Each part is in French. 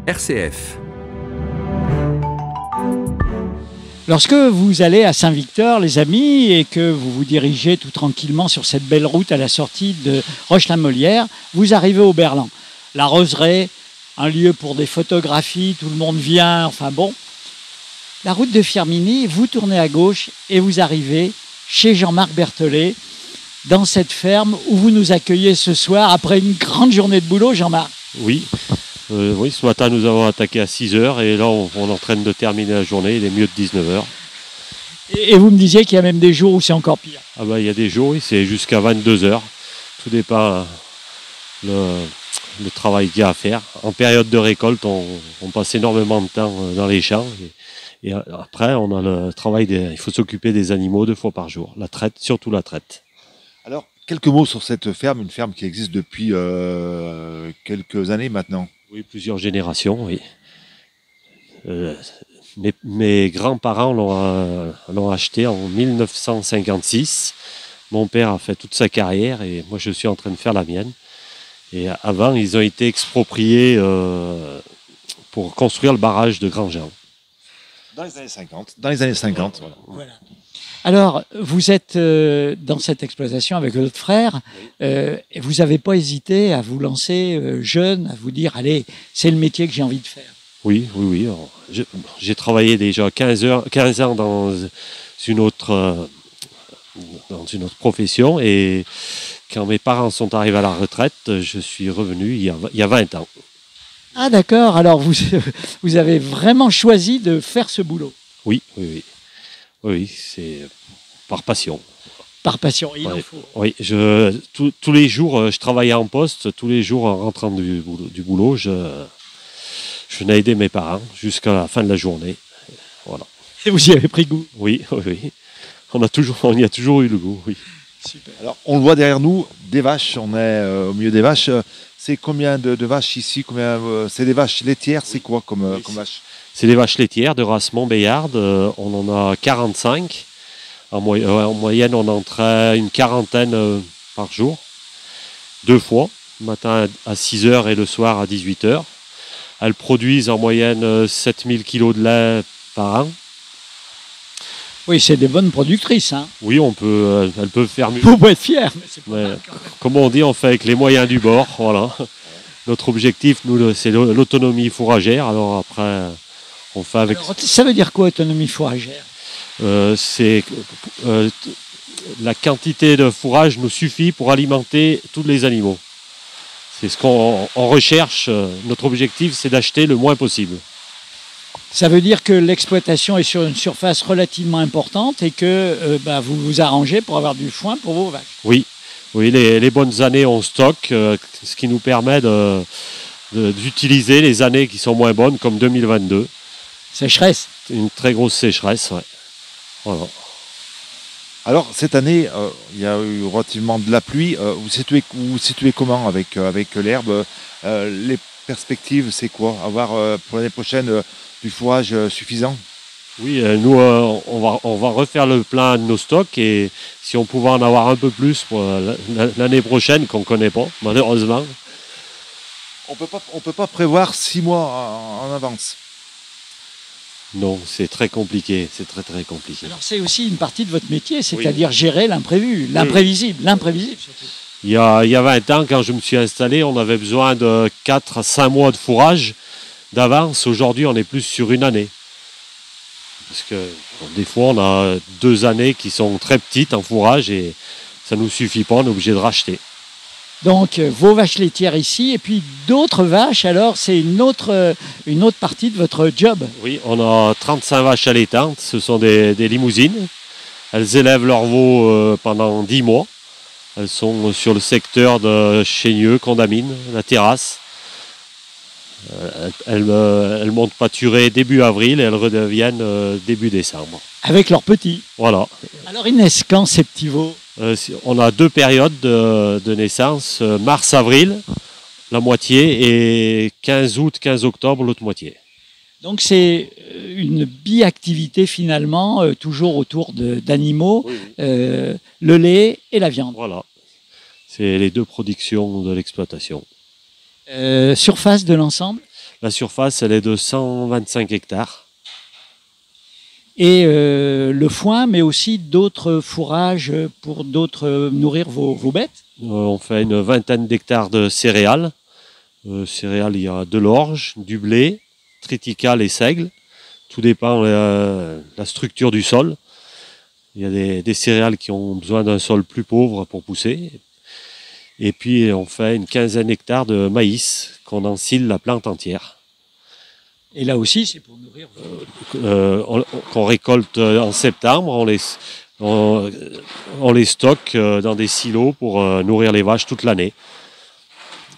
RCF. Lorsque vous allez à Saint-Victor, les amis, et que vous vous dirigez tout tranquillement sur cette belle route à la sortie de Roche-la-Molière, vous arrivez au Berlan. La roseraie, un lieu pour des photographies, tout le monde vient, enfin bon. La route de Firminy, vous tournez à gauche et vous arrivez chez Jean-Marc Berthollet, dans cette ferme où vous nous accueillez ce soir après une grande journée de boulot, Jean-Marc. Oui. Oui, ce matin nous avons attaqué à 6h et là on est en train de terminer la journée, il est mieux de 19h. Et vous me disiez qu'il y a même des jours où c'est encore pire. Ah bah, il y a des jours, oui, c'est jusqu'à 22h. Tout dépend le travail qu'il y a à faire. En période de récolte, on passe énormément de temps dans les champs. Et après, on a le travail, il faut s'occuper des animaux 2 fois par jour. La traite, surtout la traite. Alors, quelques mots sur cette ferme, une ferme qui existe depuis quelques années maintenant. Oui, plusieurs générations, oui. Mes grands-parents l'ont acheté en 1956. Mon père a fait toute sa carrière et moi je suis en train de faire la mienne. Et avant, ils ont été expropriés pour construire le barrage de Grand-Jean. Dans les années 50. Dans les années 50, Voilà. Alors, vous êtes dans cette exploitation avec votre frère, et vous n'avez pas hésité à vous lancer jeune, à vous dire, allez, c'est le métier que j'ai envie de faire. Oui. Alors, j'ai travaillé déjà 15 ans dans une autre profession et quand mes parents sont arrivés à la retraite, je suis revenu il y a 20 ans. Ah d'accord, alors vous avez vraiment choisi de faire ce boulot. Oui, c'est par passion. Par passion, il en Ouais. faut. Oui, tous les jours, je travaillais en poste, tous les jours en rentrant du boulot, je venais aider mes parents jusqu'à la fin de la journée. Voilà. Et vous y avez pris goût. Oui. On y a toujours eu le goût, oui. Super. Alors, on le voit derrière nous, des vaches, on est au milieu des vaches. C'est combien de vaches ici? C'est des vaches laitières, c'est quoi comme vaches? C'est des vaches laitières de race Montbéliarde. On en a 45. En moyenne, on en traite une quarantaine par jour. 2 fois, le matin à 6h et le soir à 18h. Elles produisent en moyenne 7000 kg de lait par an. Oui, c'est des bonnes productrices. Hein. Oui, elles peuvent faire mieux. Vous pouvez être fier. Mais c'est pas Mais, mal, quand même. comme on dit, on fait avec les moyens du bord. Voilà. Notre objectif, nous, c'est l'autonomie fourragère. Alors après, on fait avec... Alors, ça veut dire quoi, autonomie fourragère? C'est la quantité de fourrage nous suffit pour alimenter tous les animaux. C'est ce qu'on recherche. Notre objectif, c'est d'acheter le moins possible. Ça veut dire que l'exploitation est sur une surface relativement importante et que vous vous arrangez pour avoir du foin pour vos vaches. Oui, les bonnes années, on stocke, ce qui nous permet d'utiliser les années qui sont moins bonnes, comme 2022. Sécheresse. Une très grosse sécheresse, ouais. Voilà. Alors, cette année, il y a eu relativement de la pluie. Vous situez comment avec l'herbe? Les perspectives, c'est quoi? Avoir pour l'année prochaine du fourrage suffisant? Oui, nous, on va refaire le plein de nos stocks et si on pouvait en avoir un peu plus pour l'année prochaine, qu'on ne connaît pas, malheureusement. On peut pas prévoir 6 mois en avance. Non, c'est très compliqué, c'est très très compliqué. Alors c'est aussi une partie de votre métier, c'est-à-dire gérer l'imprévu, l'imprévisible surtout. Il y a 20 ans, quand je me suis installé, on avait besoin de 4 à 5 mois de fourrage d'avance. Aujourd'hui, on est plus sur une année. Parce que des fois, on a 2 années qui sont très petites en fourrage et ça ne nous suffit pas, on est obligé de racheter. Donc vos vaches laitières ici et puis d'autres vaches, alors c'est une autre partie de votre job. Oui, on a 35 vaches allaitantes, ce sont des limousines. Elles élèvent leurs veaux pendant 10 mois. Elles sont sur le secteur de Chénieux, Condamine, la terrasse. Elles montent pâturer début avril et elles redeviennent début décembre. Avec leurs petits. Voilà. Alors ils naissent quand ces petits veaux? On a 2 périodes de naissance, mars-avril, la moitié, et 15 août, 15 octobre, l'autre moitié. Donc c'est une biactivité finalement, toujours autour d'animaux, le lait et la viande. Voilà. C'est les 2 productions de l'exploitation. Surface de l'ensemble? La surface, elle est de 125 hectares. Et le foin, mais aussi d'autres fourrages pour nourrir vos bêtes. On fait une vingtaine d'hectares de céréales. Céréales, il y a de l'orge, du blé, triticale et seigle. Tout dépend de la structure du sol. Il y a des céréales qui ont besoin d'un sol plus pauvre pour pousser. Et puis on fait une quinzaine d'hectares de maïs qu'on ensilde la plante entière. Et là aussi, c'est pour nourrir qu'on récolte en septembre. On les stocke dans des silos pour nourrir les vaches toute l'année.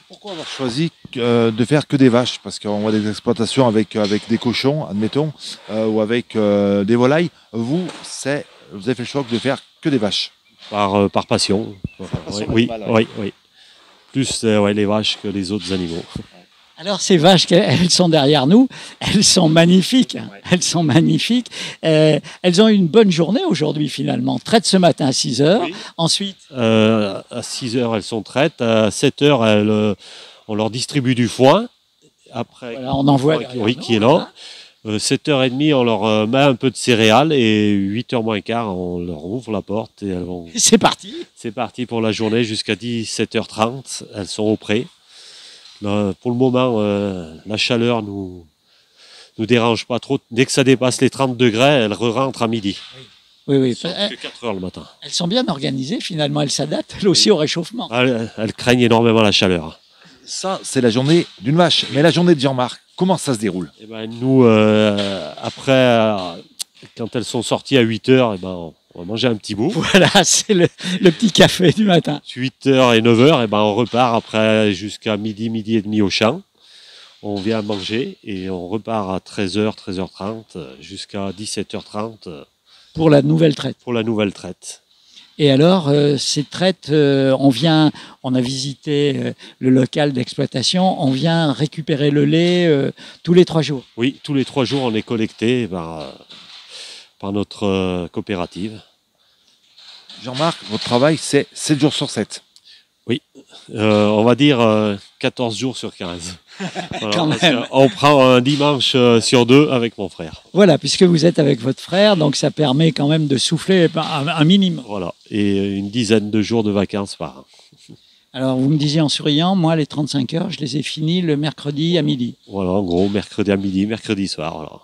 Pourquoi avoir choisi de faire que des vaches? Parce qu'on voit des exploitations avec des cochons, admettons, ou avec des volailles. Vous avez fait le choix de faire que des vaches. Par passion. passion Oui, animale, oui, oui. Plus les vaches que les autres animaux. Alors ces vaches, elles sont derrière nous, elles sont magnifiques, elles sont magnifiques. Elles ont eu une bonne journée aujourd'hui finalement. Traite ce matin à 6h, Oui. ensuite... À 6h, elles sont traites. À 7h, on leur distribue du foin. Après, Voilà, on en voit oui, qui est là. 7h30, on leur met un peu de céréales et 8h moins quart, on leur ouvre la porte et elles vont... C'est parti. C'est parti pour la journée jusqu'à 17h30. Elles sont au pré. Là, pour le moment, la chaleur nous dérange pas trop. Dès que ça dépasse les 30 degrés, elles rentrent à midi. Oui, oui. Que 4 heures le matin. Elles sont bien organisées finalement, elles s'adaptent elles aussi au réchauffement. Elles craignent énormément la chaleur. Ça, c'est la journée d'une vache. Mais la journée de Jean-Marc, comment ça se déroule? Et ben, nous, après, quand elles sont sorties à 8h, on va manger un petit bout. Voilà, c'est le petit café du matin. 8h et 9h, on repart après jusqu'à midi, midi et demi au champ. On vient manger et on repart à 13h, 13h30 jusqu'à 17h30 Pour la nouvelle traite. pour la nouvelle traite. Et alors, ces traites, on a visité le local d'exploitation, on vient récupérer le lait tous les 3 jours. Oui, tous les 3 jours, on est collecté par notre coopérative. Jean-Marc, votre travail, c'est 7 jours sur 7. On va dire 14 jours sur 15. Voilà, Quand parce même. qu'on prend un dimanche sur 2 avec mon frère. Voilà, puisque vous êtes avec votre frère, donc ça permet quand même de souffler un minimum. Voilà, et une dizaine de jours de vacances par an. Alors, vous me disiez en souriant, moi, les 35 heures, je les ai finis le mercredi à midi. Voilà, en gros, mercredi à midi, mercredi soir. Voilà.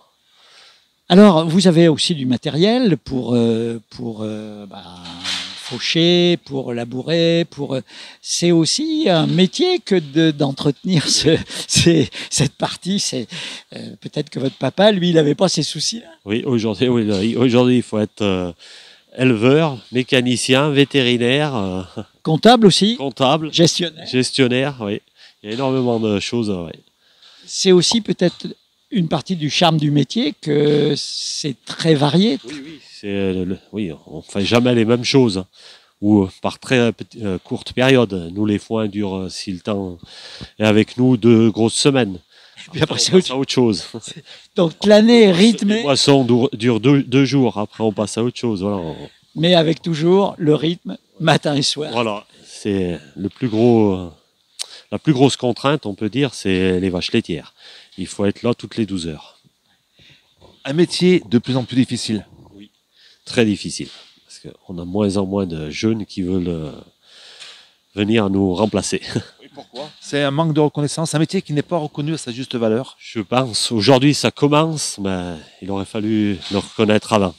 Alors, vous avez aussi du matériel pour faucher, pour labourer, c'est aussi un métier que d'entretenir cette partie. Peut-être que votre papa, lui, il n'avait pas ces soucis-là. Oui, aujourd'hui, il faut être éleveur, mécanicien, vétérinaire, Comptable aussi, comptable, gestionnaire. gestionnaire. Oui, il y a énormément de choses. Oui. C'est aussi peut-être une partie du charme du métier que c'est très varié. Oui, on ne fait jamais les mêmes choses. Ou par très courte période. Nous, les foins durent, si le temps est avec nous, 2 grosses semaines. Et puis après, c'est on passe à autre chose. Donc l'année est Les rythmée, poissons durent 2 jours. Après, on passe à autre chose. Voilà. mais avec toujours le rythme matin et soir. Voilà. C'est la plus grosse contrainte, on peut dire, c'est les vaches laitières. Il faut être là toutes les 12 heures. Un métier de plus en plus difficile. Très difficile. Parce qu'on a de moins en moins de jeunes qui veulent venir nous remplacer. Pourquoi? C'est un manque de reconnaissance, un métier qui n'est pas reconnu à sa juste valeur. Je pense, aujourd'hui ça commence, mais il aurait fallu le reconnaître avant.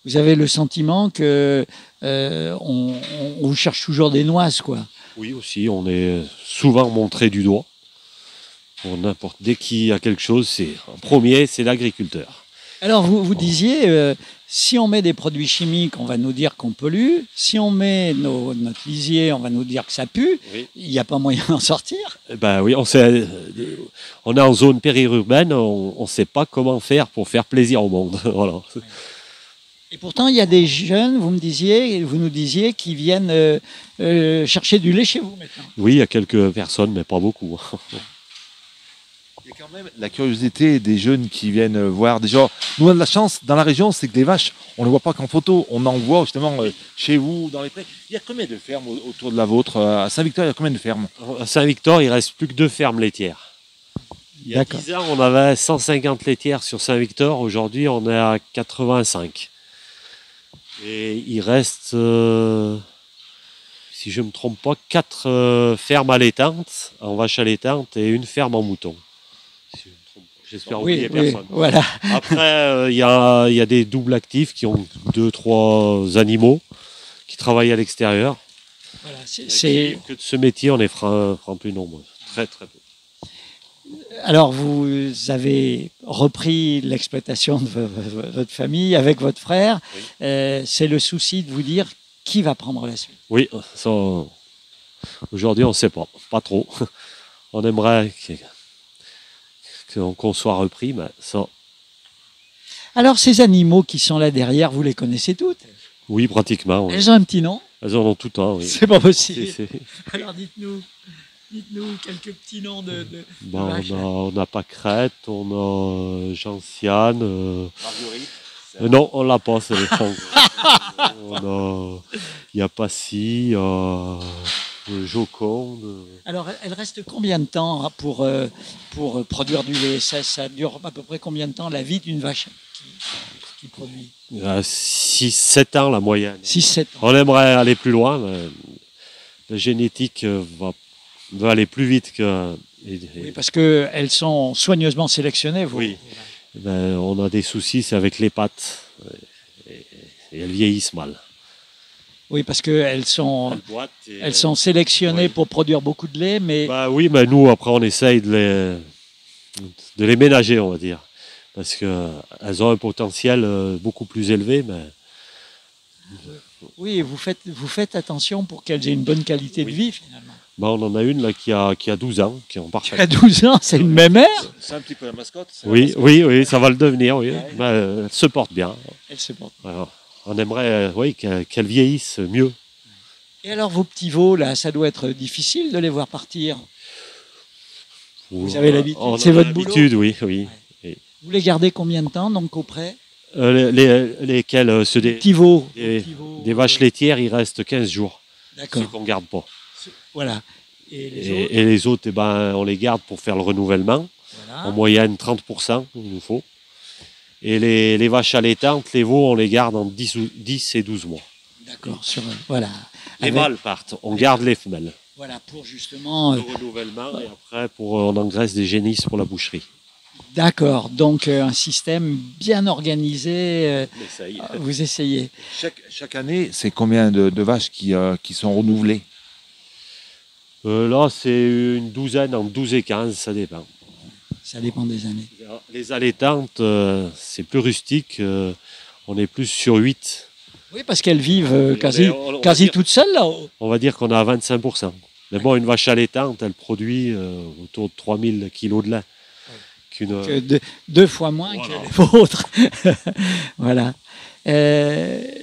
Vous avez le sentiment que on cherche toujours des noises, quoi. Oui, aussi, on est souvent montré du doigt. Pour dès qu'il y a quelque chose, en premier, c'est l'agriculteur. Alors vous disiez, si on met des produits chimiques, on va nous dire qu'on pollue. Si on met notre lisier, on va nous dire que ça pue. Oui. Il n'y a pas moyen d'en sortir. Oui, on est en zone périurbaine, on ne sait pas comment faire pour faire plaisir au monde. Voilà. Et pourtant, il y a des jeunes, vous nous disiez, qui viennent chercher du lait chez vous maintenant. Oui, il y a quelques personnes, mais pas beaucoup. Il y a quand même la curiosité des jeunes qui viennent voir. Déjà, nous on a de la chance dans la région, c'est que des vaches, on ne les voit pas qu'en photo. On en voit justement chez vous, dans les prés. Il y a combien de fermes autour de la vôtre? À Saint-Victor, il y a combien de fermes? À Saint-Victor, il reste plus que 2 fermes laitières. Il y a D'accord. 10 ans, on avait 150 laitières sur Saint-Victor. Aujourd'hui, on est à 85. Et il reste, si je ne me trompe pas, 4 fermes allaitantes, en vaches allaitantes, et une ferme en mouton. Si je me trompe pas. J'espère oublier personne. voilà. Après, il y a des doubles actifs qui ont 2-3 animaux qui travaillent à l'extérieur. Voilà, Que de ce métier, on est franc plus nombreux. Très, très peu. Alors, vous avez repris l'exploitation de votre famille avec votre frère. Oui. C'est le souci de vous dire qui va prendre la suite. Oui, ça, aujourd'hui, on ne sait pas. Pas trop. On aimerait qu'on soit repris, mais ça... Alors, ces animaux qui sont là derrière, vous les connaissez toutes? Oui, pratiquement. Oui. Elles ont un petit nom? Elles en ont tout un, oui. C'est pas possible. C'est- Alors, dites-nous quelques petits noms de Ben, vaches. on n'a pas Crête, on a Gentiane. Marguerite. Non, on l'a pas, c'est les fonds. Il y a Passy, il y a Joconde. Alors, elle reste combien de temps hein, pour produire du lait? Ça dure à peu près combien de temps la vie d'une vache qui produit? Il y a 6-7 ans la moyenne. 6-7 ans. On aimerait aller plus loin, mais la génétique va aller plus vite que... Oui, parce qu'elles sont soigneusement sélectionnées. Oui. Ben, on a des soucis, c'est avec les pattes. Et elles vieillissent mal. Oui, parce qu'elles sont Elles sélectionnées oui. pour produire beaucoup de lait, mais Bah oui, mais nous, après, on essaye de les ménager, on va dire. Parce qu'elles ont un potentiel beaucoup plus élevé, mais oui, vous faites attention pour qu'elles aient une bonne qualité de vie, finalement. bah, on en a une là, qui a 12 ans, qui est en parfaite. À 12 ans, c'est une mémère. C'est un petit peu la mascotte. Oui, ça va le devenir, oui. Ouais. Mais, elle se porte bien. Elle se porte. Alors, on aimerait oui, qu'elle vieillisse mieux. Et alors, vos petits veaux, là, ça doit être difficile de les voir partir. Vous avez l'habitude, On c'est a votre boulot. l'habitude, oui. Vous les gardez combien de temps, donc, auprès? Lesquels Des petits veaux. des vaches laitières, il reste 15 jours. D'accord. Ceux qu'on ne garde pas. Voilà. Et les autres, Et les autres, eh ben, on les garde pour faire le renouvellement. voilà. En moyenne, 30%, il nous faut. Et les vaches allaitantes, les veaux, on les garde en 10 et 12 mois. D'accord. Voilà. Les Avec- mâles partent, on garde les femelles. Voilà, pour justement... Le renouvellement, et après, on engraisse des génisses pour la boucherie. D'accord. Donc, un système bien organisé. On essaye. Vous essayez. Chaque année, c'est combien de vaches qui sont renouvelées? Là, c'est une douzaine, entre 12 et 15, ça dépend. Ça dépend des années. Les allaitantes, c'est plus rustique. On est plus sur 8. Oui, parce qu'elles vivent Oui, on va quasi dire- toutes seules là-haut. On va dire qu'on a 25%. Mais bon, une vache allaitante, elle produit autour de 3000 kilos de lait. Que deux fois moins Voilà. que les vôtres. Voilà.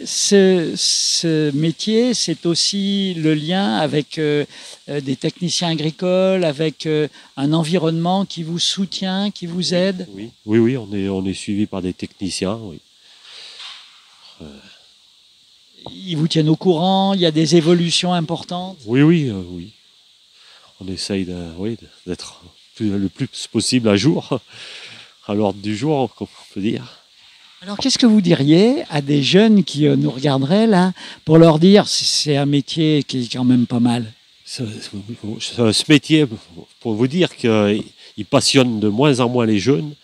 Ce métier, c'est aussi le lien avec des techniciens agricoles, avec un environnement qui vous soutient, qui vous aide. Oui, on est suivi par des techniciens. Oui. Ils vous tiennent au courant, il y a des évolutions importantes. Oui. On essaye d'être le plus possible à jour, à l'ordre du jour, on peut dire. Alors, qu'est-ce que vous diriez à des jeunes qui nous regarderaient là, pour leur dire c'est un métier qui est quand même pas mal? Ce métier, pour vous dire qu'il passionne de moins en moins les jeunes,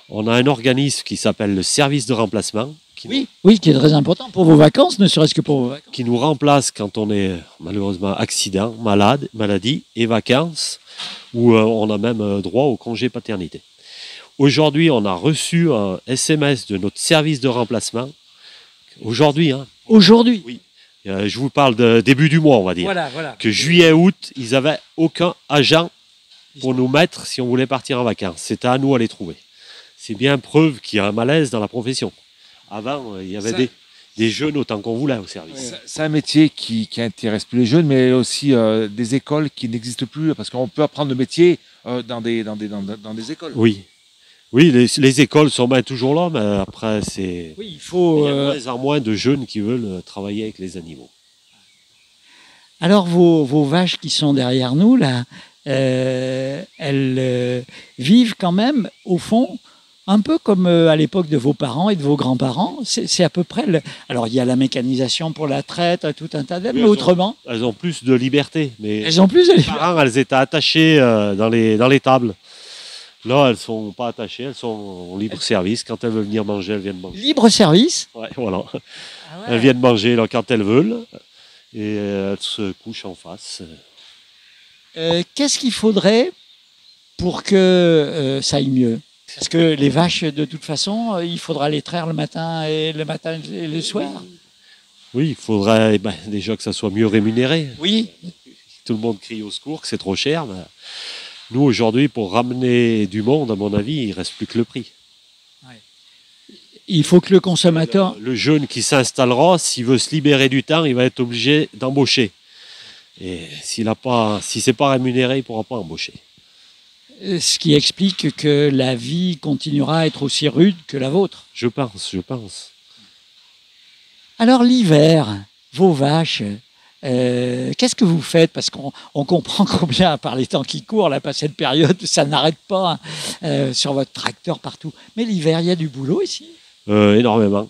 on a un organisme qui s'appelle le service de remplacement, Oui, qui est très important pour vos vacances, ne serait-ce que pour vos vacances. qui nous remplace quand on est malheureusement accident, maladie et vacances, où on a même droit au congé paternité. Aujourd'hui, on a reçu un SMS de notre service de remplacement. Aujourd'hui, hein, Aujourd'hui. oui. Je vous parle de début du mois, on va dire. Voilà. Que juillet-août, ils n'avaient aucun agent pour nous mettre si on voulait partir en vacances. C'était à nous à les trouver. C'est bien preuve qu'il y a un malaise dans la profession. Avant, il y avait des jeunes autant qu'on voulait au service. C'est un métier qui intéresse plus les jeunes, mais aussi des écoles qui n'existent plus, parce qu'on peut apprendre le métier dans des écoles. Oui, les écoles sont bien toujours là, mais après, c'est... Oui, il faut. Il y a de moins en moins de jeunes qui veulent travailler avec les animaux. Alors, vos vaches qui sont derrière nous, là, elles vivent quand même, au fond, un peu comme à l'époque de vos parents et de vos grands-parents. C'est à peu près... Alors, il y a la mécanisation pour la traite, tout un tas d'aides, Oui, mais autrement, Elles ont plus de liberté. Mais elles ont plus de liberté. parents, elles étaient attachées dans les tables. Là, elles sont pas attachées, elles sont en libre service. Quand elles veulent venir manger, elles viennent manger. Libre service. Ouais, voilà. Elles viennent manger là, quand elles veulent et elles se couchent en face. Qu'est-ce qu'il faudrait pour que ça aille mieux? Parce que les vaches, de toute façon, il faudra les traire le matin et le soir. Oui, il faudrait déjà que ça soit mieux rémunéré. Oui. Tout le monde crie au secours que c'est trop cher. Nous, aujourd'hui, pour ramener du monde, à mon avis, il ne reste plus que le prix. Il faut que le consommateur... Le jeune qui s'installera, s'il veut se libérer du temps, il va être obligé d'embaucher. Et si c'est pas rémunéré, il ne pourra pas embaucher. Ce qui explique que la vie continuera à être aussi rude que la vôtre. Je pense. Alors l'hiver, vos vaches, qu'est-ce que vous faites? Parce qu'on comprend combien, par les temps qui courent, là, par cette période, ça n'arrête pas sur votre tracteur partout. Mais l'hiver, il y a du boulot ici? Énormément.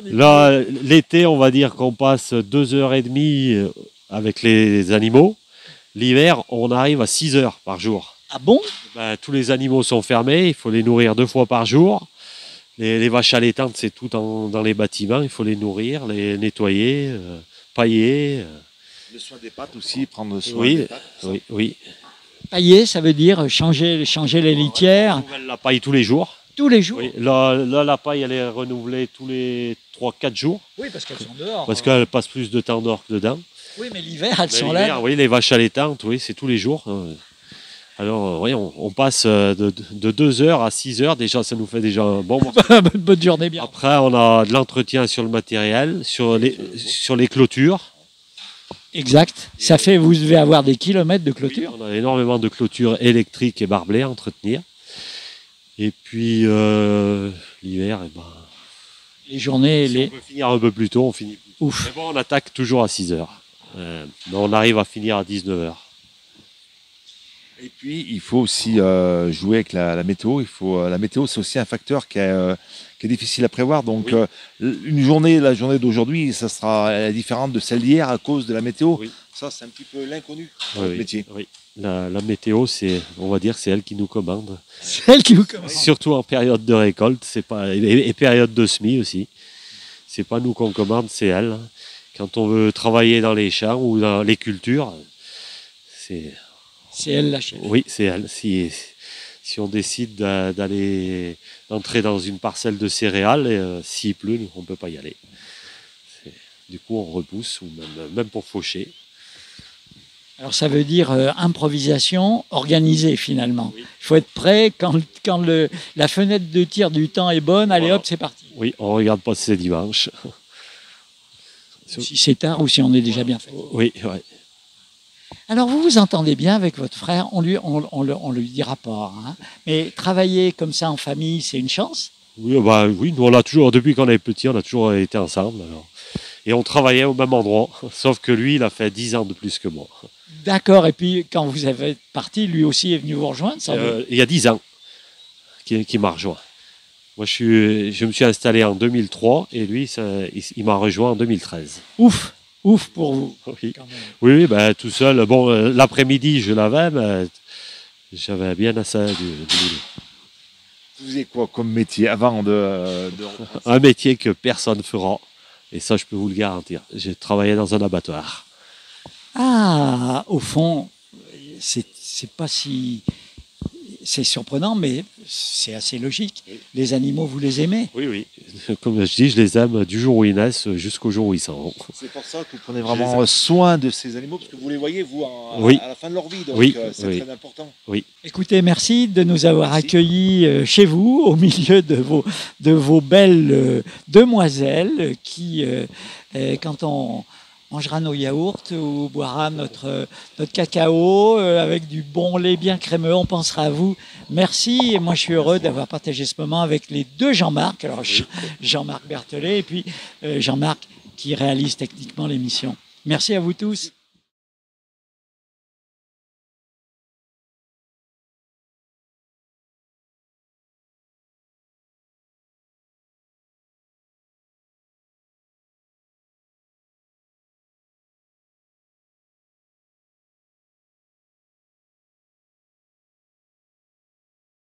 Là, l'été, on va dire qu'on passe 2h30 avec les animaux. L'hiver, on arrive à 6 heures par jour. Ah bon? Tous les animaux sont fermés, il faut les nourrir 2 fois par jour. Les vaches allaitantes, c'est tout dans les bâtiments, il faut les nourrir, les nettoyer, pailler. Le soin des pattes aussi, prendre soin des pattes. Oui. Pailler, ça veut dire changer les litières. On renouvelle la paille tous les jours. Tous les jours? Oui. Là, la paille, elle est renouvelée tous les 3-4 jours. Oui, parce qu'elles sont dehors. Parce qu'elle passe plus de temps dehors que dedans. Oui, mais l'hiver, elles sont L'hiver, là. oui, les vaches allaitantes, oui, c'est tous les jours. Alors, oui, on passe de 2 heures à 6 heures. Déjà, ça nous fait déjà un bon morceau. Bonne journée, bien. Après, on a de l'entretien sur le matériel, sur les clôtures. Exact. Ça fait, vous devez avoir des kilomètres de clôture. Oui, on a énormément de clôtures électriques et barbelées à entretenir. Et puis, l'hiver, Les journées, si on peut finir un peu plus tôt, on finit plus tôt. Ouf. Mais bon, on attaque toujours à 6 heures. Mais on arrive à finir à 19 heures. Et puis, il faut aussi jouer avec la météo. La météo, c'est aussi un facteur qui est difficile à prévoir. Donc, la journée d'aujourd'hui, ça sera différente de celle d'hier à cause de la météo. Oui. Ça, c'est un petit peu l'inconnu dans notre métier. Oui. La météo, on va dire, c'est elle qui nous commande. C'est elle qui vous commande. Surtout en période de récolte, et période de semis aussi. C'est pas nous qu'on commande, c'est elle. Quand on veut travailler dans les champs ou dans les cultures, c'est elle la chef. Oui, c'est elle. Si on décide d'entrer dans une parcelle de céréales, s'il pleut, on ne peut pas y aller. Du coup, on repousse, ou même pour faucher. Alors ça veut dire improvisation organisée finalement. Oui. Il faut être prêt quand la fenêtre de tir du temps est bonne, allez hop, c'est parti. Oui, on ne regarde pas si c'est dimanche. Si c'est tard ou si on est déjà bien fait. Oui. Alors vous vous entendez bien avec votre frère, on lui dira pas, hein. Mais travailler comme ça en famille, c'est une chance? Oui, nous on l'a toujours, depuis qu'on est petit, on a toujours été ensemble. Alors. Et on travaillait au même endroit, sauf que lui, il a fait 10 ans de plus que moi. D'accord, et puis quand vous avez parti, lui aussi est venu vous rejoindre? Il y a 10 ans qu'il m'a rejoint. Moi, je me suis installé en 2003 et lui, il m'a rejoint en 2013. Ouf pour vous. Oui, tout seul. Bon, l'après-midi, je l'avais, mais j'avais bien assez du boulot. Vous faisiez quoi comme métier avant de... Un métier que personne ne fera. Et ça, je peux vous le garantir. J'ai travaillé dans un abattoir. Ah, au fond, c'est pas si... C'est surprenant, mais c'est assez logique. Oui. Les animaux, vous les aimez? Oui. Comme je dis, je les aime du jour où ils naissent jusqu'au jour où ils s'en vont. C'est pour ça que vous prenez vraiment soin de ces animaux, parce que vous les voyez, vous, à la fin de leur vie. Donc c'est très important. Oui. Écoutez, merci de nous avoir accueillis chez vous, au milieu de vos belles demoiselles qui, quand on mangera nos yaourts ou boira notre cacao avec du bon lait bien crémeux. On pensera à vous. Merci. Et moi, je suis heureux d'avoir partagé ce moment avec les deux Jean-Marc. Alors, Jean-Marc Berthelet et puis Jean-Marc qui réalise techniquement l'émission. Merci à vous tous.